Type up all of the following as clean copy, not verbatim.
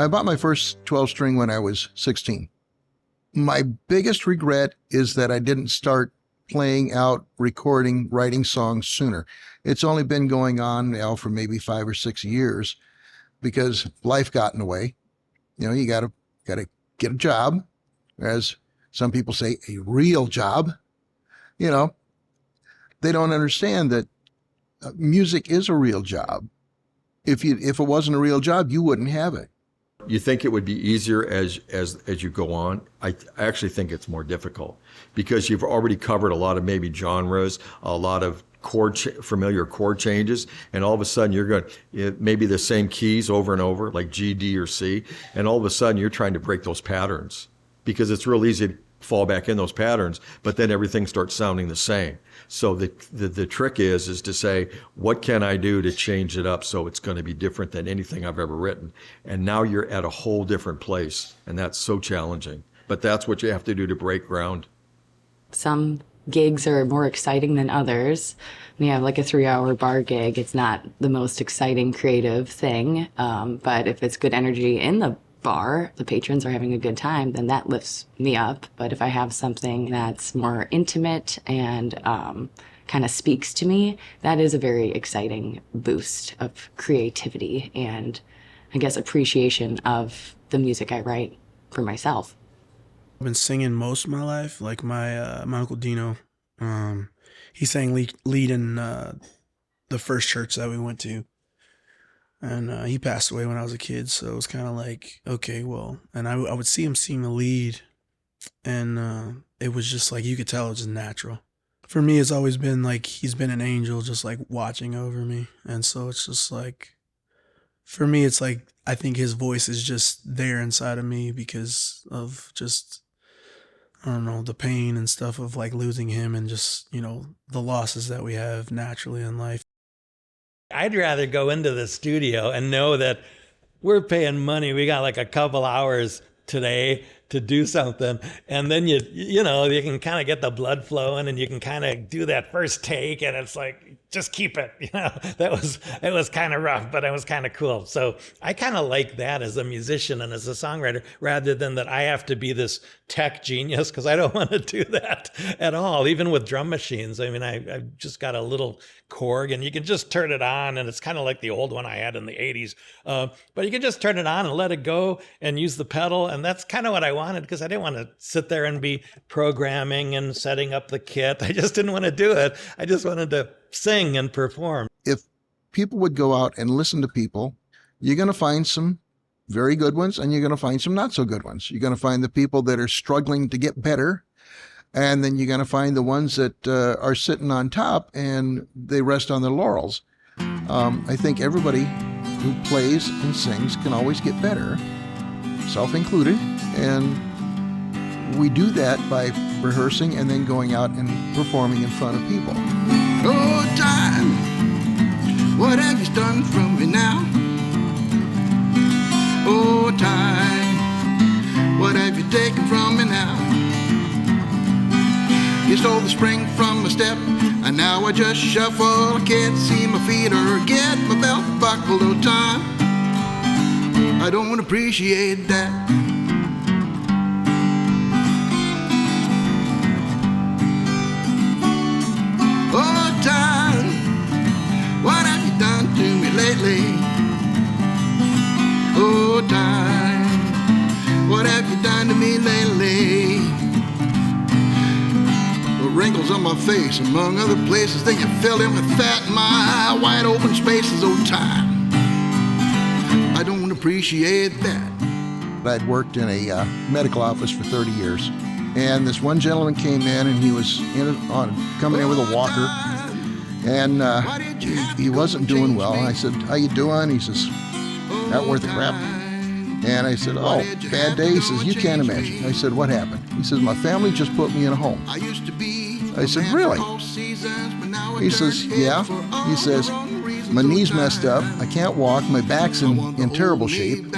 I bought my first 12 string when I was 16. My biggest regret is that I didn't start playing out, recording, writing songs sooner. It's only been going on now for maybe 5 or 6 years because life got in the way. You know, you gotta get a job, as some people say, a real job. You know, they don't understand that music is a real job. If it wasn't a real job, you wouldn't have it. You think it would be easier as you go on? I actually think it's more difficult because you've already covered a lot of maybe genres, a lot of familiar chord changes, and all of a sudden you're going maybe the same keys over and over, like G, D, or C, and all of a sudden you're trying to break those patterns because it's real easy to fall back in those patterns, but then everything starts sounding the same. So the trick is to say, what can I do to change it up so it's going to be different than anything I've ever written? And now you're at a whole different place, and that's so challenging. But that's what you have to do to break ground. Some gigs are more exciting than others. When you have like a 3-hour bar gig, it's not the most exciting creative thing, but if it's good energy in the bar, the patrons are having a good time, then that lifts me up. But if I have something that's more intimate and kind of speaks to me, that is a very exciting boost of creativity and, I guess, appreciation of the music I write for myself. I've been singing most of my life. Like my Uncle Dino, he sang lead in the first church that we went to. And he passed away when I was a kid, so it was kind of like, okay, well, and I would see him sing the lead, and it was just like, you could tell it was just natural. For me, it's always been like he's been an angel just like watching over me, and so it's just like, for me, it's like, I think his voice is just there inside of me because of just, I don't know, the pain and stuff of like losing him and just, you know, the losses that we have naturally in life. I'd rather go into the studio and know that we're paying money. We got like a couple hours today to do something. And then you know, you can kind of get the blood flowing and you can kind of do that first take and it's like, just keep it. You know, it was kind of rough, but it was kind of cool. So I kind of like that as a musician and as a songwriter, rather than that I have to be this tech genius, because I don't want to do that at all. Even with drum machines, I mean, I've just got a little Korg and you can just turn it on, and it's kind of like the old one I had in the 80s. But you can just turn it on and let it go and use the pedal. And that's kind of what I wanted, because I didn't want to sit there and be programming and setting up the kit. I just didn't want to do it. I just wanted to sing and perform. If people would go out and listen to people, you're going to find some very good ones and you're going to find some not so good ones. You're going to find the people that are struggling to get better, and then you're going to find the ones that are sitting on top and they rest on their laurels. I think everybody who plays and sings can always get better, self included, and we do that by rehearsing and then going out and performing in front of people. Oh, time, what have you done from me now? Oh, time, what have you taken from me now? You stole the spring from my step, and now I just shuffle. I can't see my feet or get my belt buckled. Oh, time, I don't appreciate that. Oh, time, what have you done to me lately? Oh, time, what have you done to me lately? The wrinkles on my face, among other places, then you filled in with fat in my wide open spaces. Oh, time, I don't appreciate that. I'd worked in a medical office for 30 years. And this one gentleman came in, and he was coming in with a walker, and he wasn't doing well. And I said, "How you doing?" He says, "Not worth a crap." And I said, "Oh, bad day?" He says, "You can't imagine." I said, "What happened?" He says, "My family just put me in a home." I said, "Really?" He says, "Yeah." He says, "My knee's messed up. I can't walk. My back's in terrible shape,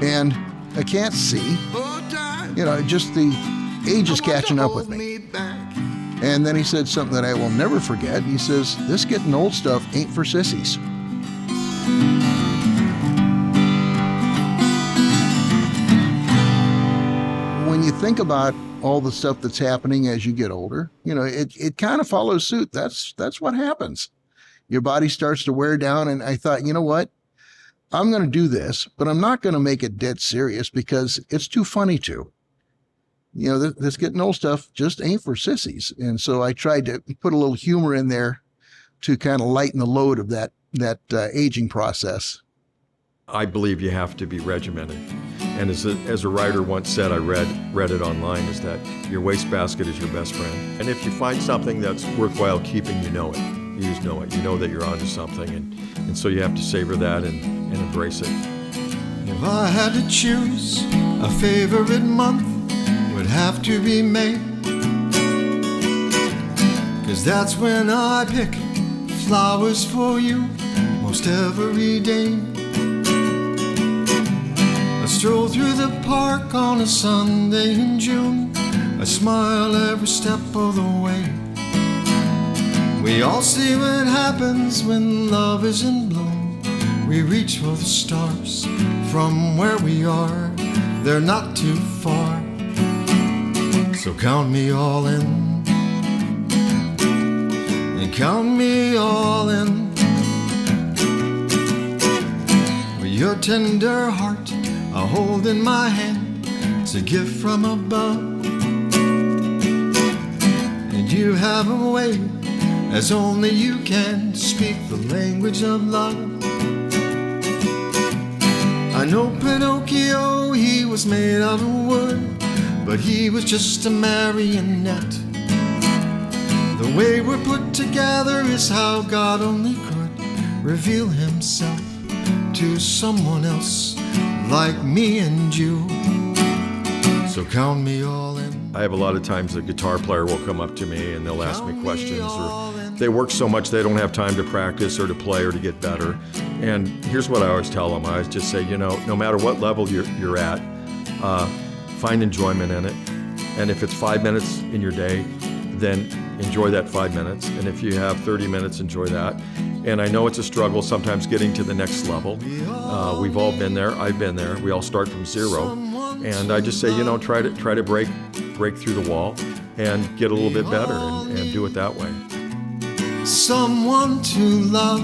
and I can't see. You know, just the age is catching up with me." And then he said something that I will never forget. He says, "This getting old stuff ain't for sissies." when you think about all the stuff that's happening as you get older, it kind of follows suit. That's what happens. Your body starts to wear down. And I thought, you know what? I'm going to do this, but I'm not going to make it dead serious because it's too funny to. This getting old stuff just ain't for sissies. And so I tried to put a little humor in there to kind of lighten the load of that aging process. I believe you have to be regimented. And as a writer once said, I read it online, is that your wastebasket is your best friend. And if you find something that's worthwhile keeping, you know it. You just know it. You know that you're onto something. And so you have to savor that and embrace it. If I had to choose, a favorite month would have to be May. 'Cause that's when I pick flowers for you most every day. I stroll through the park on a Sunday in June. I smile every step of the way. We all see what happens when love is in bloom. We reach for the stars from where we are. They're not too far. So count me all in. And count me all in. With your tender heart I hold in my hand. It's a gift from above. And you have a way, as only you can, speak the language of love. I know Pinocchio, he was made out of wood, but he was just a marionette. The way we're put together is how God only could reveal himself to someone else like me and you. So count me all in. I have a lot of times a guitar player will come up to me and they'll ask me questions, or they work so much they don't have time to practice or to play or to get better. And here's what I always tell them. I always just say, no matter what level you're at, find enjoyment in it. And if it's 5 minutes in your day, then enjoy that 5 minutes. And if you have 30 minutes, enjoy that. And I know it's a struggle sometimes getting to the next level. We've all been there. I've been there. We all start from zero. And I just say, try to break through the wall and get a little bit better and do it that way. Someone to love.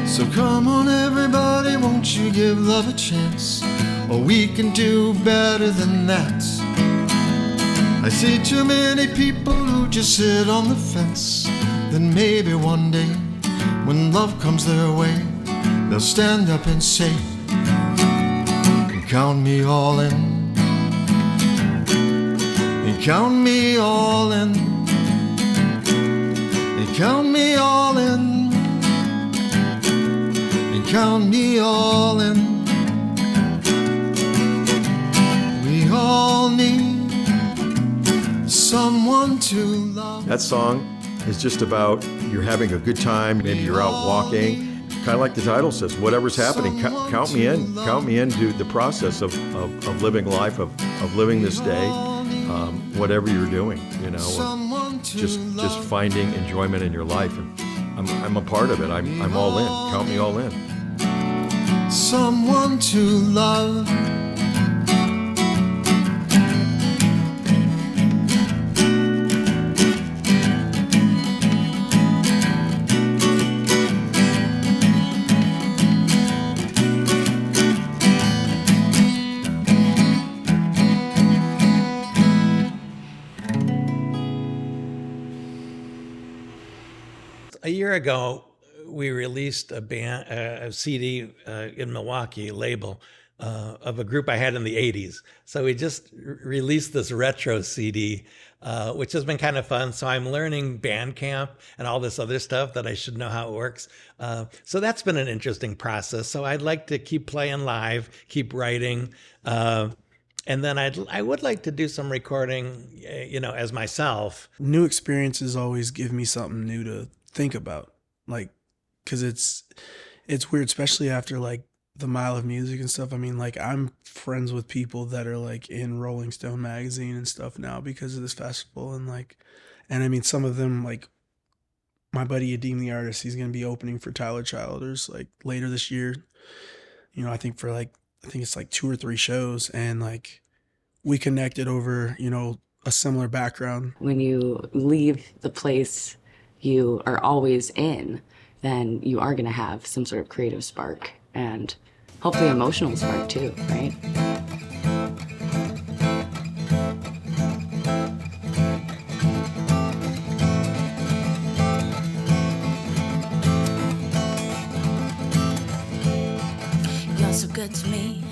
So come on everybody, won't you give love a chance? Or we can do better than that. I see too many people who just sit on the fence. Then maybe one day, when love comes their way, they'll stand up and say, and count me all in. And count me all in. And count me all in. And count me all in. We all need someone to love. That song is just about you're having a good time. Maybe you're out walking. Kind of like the title says, whatever's happening, count me in. Count me into the process of living life, of living this day, whatever you're doing, just finding enjoyment in your life. And I'm a part of it. I'm all in. Count me all in. Someone to love. A year ago, we released a CD in Milwaukee, label, of a group I had in the 80s. So we just released this retro CD, which has been kind of fun. So I'm learning Bandcamp and all this other stuff that I should know how it works. So that's been an interesting process. So I'd like to keep playing live, keep writing. And then I would like to do some recording, as myself. New experiences always give me something new to think about, like, because it's weird, especially after like the Mile of Music and stuff. I mean, like, I'm friends with people that are like in Rolling Stone magazine and stuff now because of this festival, and I mean, some of them like my buddy Adeem the artist, he's gonna be opening for Tyler Childers like later this year. You know, I think it's like 2 or 3 shows, and like we connected over, you know, a similar background. When you leave the place you are always in, then you are going to have some sort of creative spark and hopefully emotional spark too, right? You're so good to me,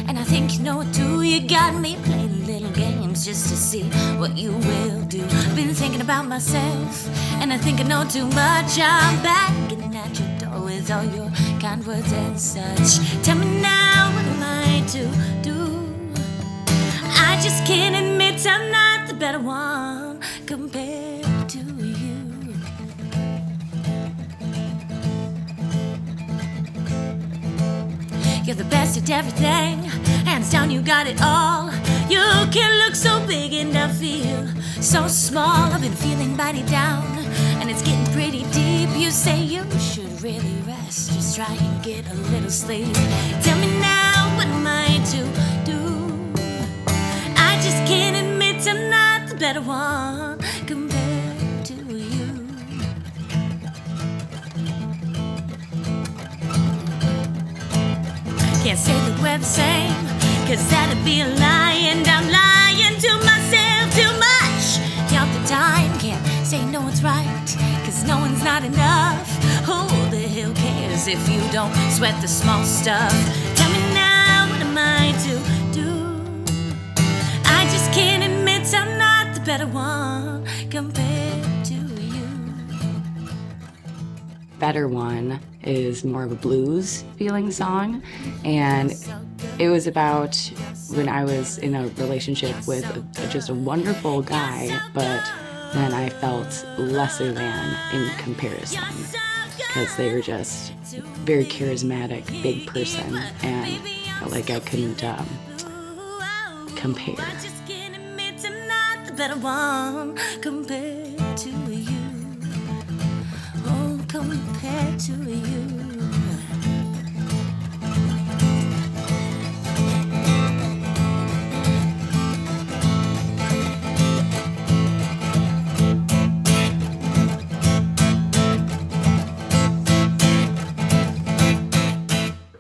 and I think you know it too. You got me playing little games just to see what you will do. Been thinking about myself, and I think I know too much. I'm banging at your door with all your kind words and such. Tell me now, what am I to do? I just can't admit I'm not the better one compared to you. You're the best at everything, hands down you got it all. You can look so big and I feel so small. I've been feeling mighty down, and it's getting pretty deep. You say you should really rest, just try and get a little sleep. Tell me now, what am I to do? I just can't admit I'm not the better one compared to you. Can't say that we're the same, cause that'd be a lie, and I'm lying to myself too much. Count the time, can't say no one's right, cause no one's not enough. Who the hell cares if you don't sweat the small stuff? Tell me now, what am I to do? I just can't admit I'm not the better one compared to you. Better One is more of a blues feeling song, and it was about when I was in a relationship with just a wonderful guy, but then I felt lesser than in comparison because they were just very charismatic, big person, and felt like I couldn't compare. I just can't admit I'm not the better one compared to you. Oh, compared to you.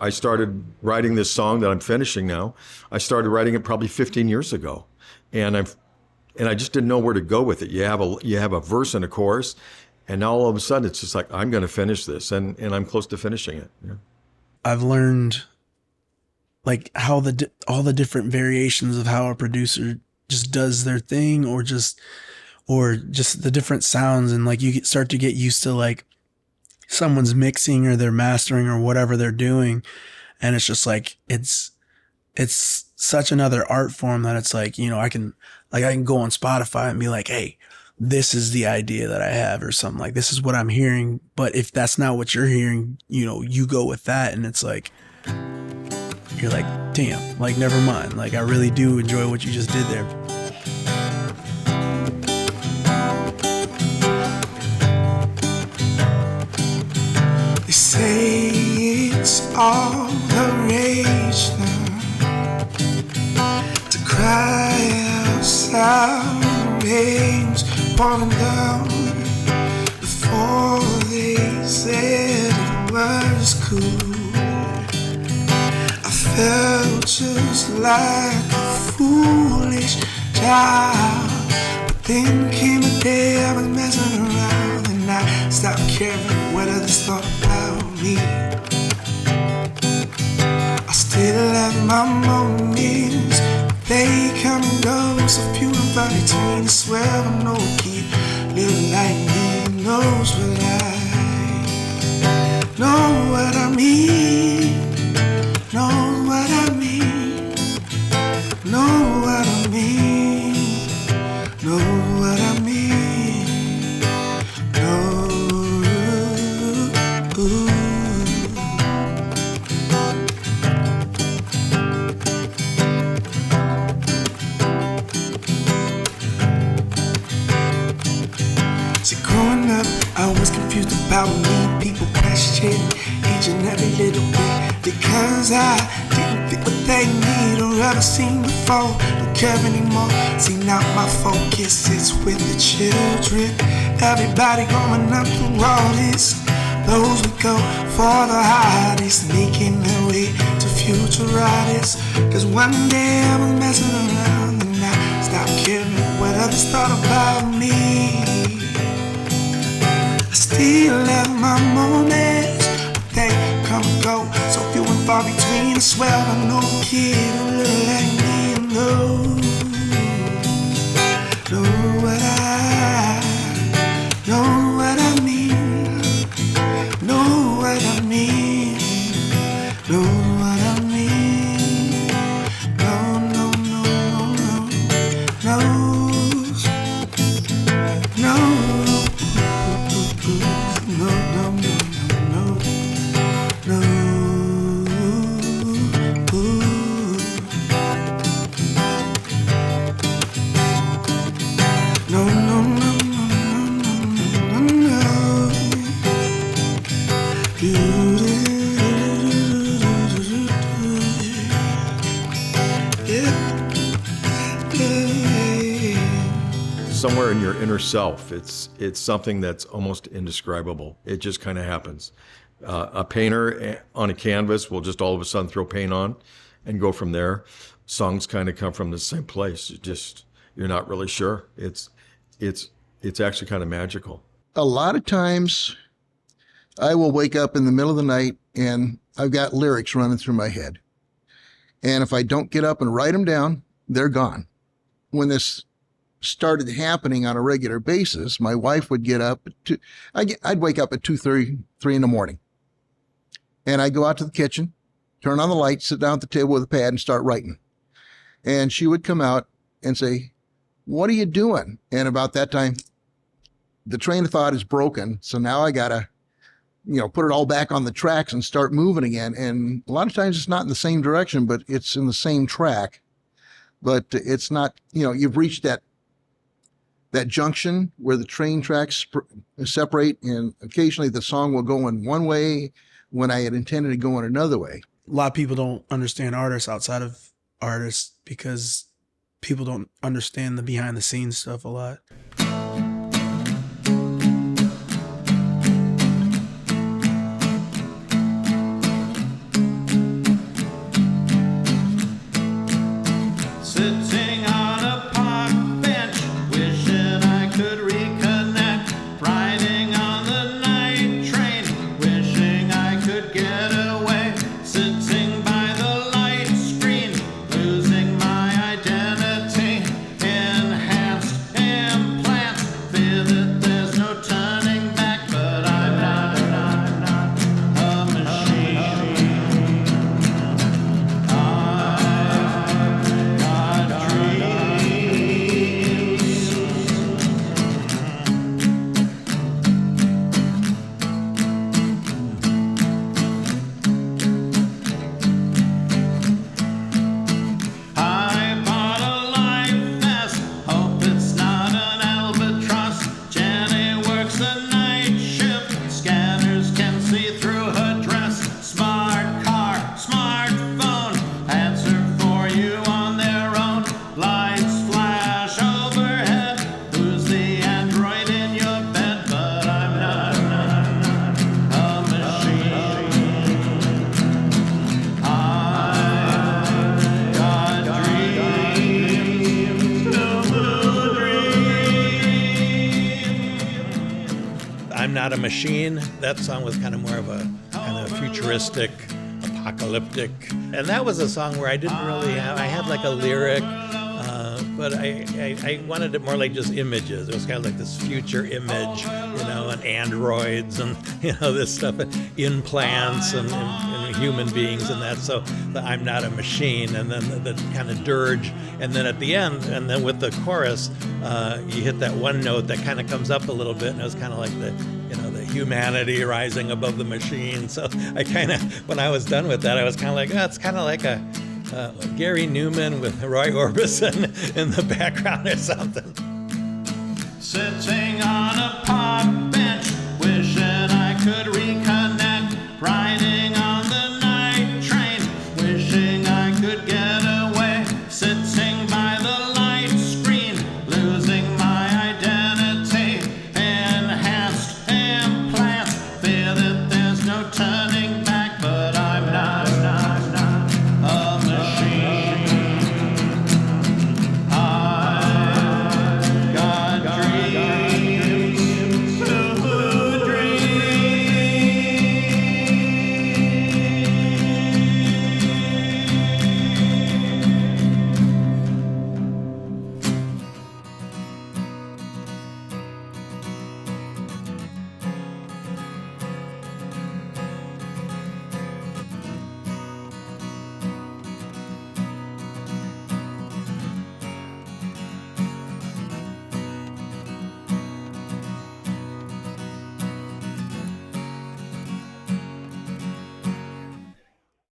I started writing this song that I'm finishing now. I started writing it probably 15 years ago, and I just didn't know where to go with it. You have a verse and a chorus, and now all of a sudden it's just like, I'm going to finish this, and I'm close to finishing it. Yeah. I've learned like how all the different variations of how a producer just does their thing, or just the different sounds, and like you start to get used to like someone's mixing or they're mastering or whatever they're doing, and it's just like it's such another art form that it's like, you know, I can go on Spotify and be like, hey, this is the idea that I have, or something, like this is what I'm hearing, but if that's not what you're hearing, you know, you go with that, and it's like you're like, damn, like never mind, like I really do enjoy what you just did there. They say it's all the rage now to cry outside when rain's pouring down. Before they said it was cool, I felt just like a foolish child. But then came a day I was messing around, and I stopped caring what others thought about me. I still have my moments, they come and go, so few and far between. I swear I know I keep living like me knows what I know what I mean, know what I mean, know what I mean, know what I mean, know. See, growing up, I was confused about me. People questioning each and every little bit because I didn't fit what they need or ever seen before. Don't care anymore. See, now my focus is with the children. Everybody growing up through all this. Those who go for the hardest, making their way to future artists. Cause one day I was messing around and I stopped caring what others thought about me. I still have my moments, but they come and go, so few and far between. I swear I know a kid who look like me and know what I mean, know what I mean, know what I mean, no, no, no, no, no, no, no, no, no, no, no, no, no. Somewhere in your inner self, it's something that's almost indescribable. It just kind of happens. A painter on a canvas will just all of a sudden throw paint on and go from there. Songs kind of come from the same place. You're not really sure. It's actually kind of magical. A lot of times I will wake up in the middle of the night and I've got lyrics running through my head. And if I don't get up and write them down, they're gone. When this started happening on a regular basis, my wife would get up I'd wake up at 2:30, 3 in the morning. And I'd go out to the kitchen, turn on the light, sit down at the table with a pad and start writing. And she would come out and say, "What are you doing?" And about that time, the train of thought is broken. So now I gotta, put it all back on the tracks and start moving again. And a lot of times it's not in the same direction, but it's in the same track. But it's not, you've reached that junction where the train tracks separate, and occasionally the song will go in one way when I had intended to go in another way. A lot of people don't understand artists outside of artists because people don't understand the behind the scenes stuff a lot. Sitting on a park bench, wishing I could reconnect. Riding on the night train, wishing I could get away. Sitting by the light screen, losing my identity. Enhanced implants, fear that there's no turning back. But I'm not a machine. I bought a life vest, hope it's not an albatross. Jenny works the night shift, scanners can see through her dress. Smart car, smartphone, answer for you on their own. Lights flash overhead, who's the android in your bed? But I'm not a machine. I've got dreams, blue dreams. I'm Not a Machine. That song was kind of more of a futuristic, apocalyptic. And that was a song where I didn't really have, I had like a lyric, but I wanted it more like just images. It was kind of like this future image, and androids and, this stuff, and implants and human beings and that. So the I'm Not a Machine, and then the kind of dirge. And then at the end, and then with the chorus, you hit that one note that kind of comes up a little bit, and it was kind of like the humanity rising above the machine. So I kind of, when I was done with that, I was kind of like, it's kind of like a Gary Newman with Roy Orbison in the background or something.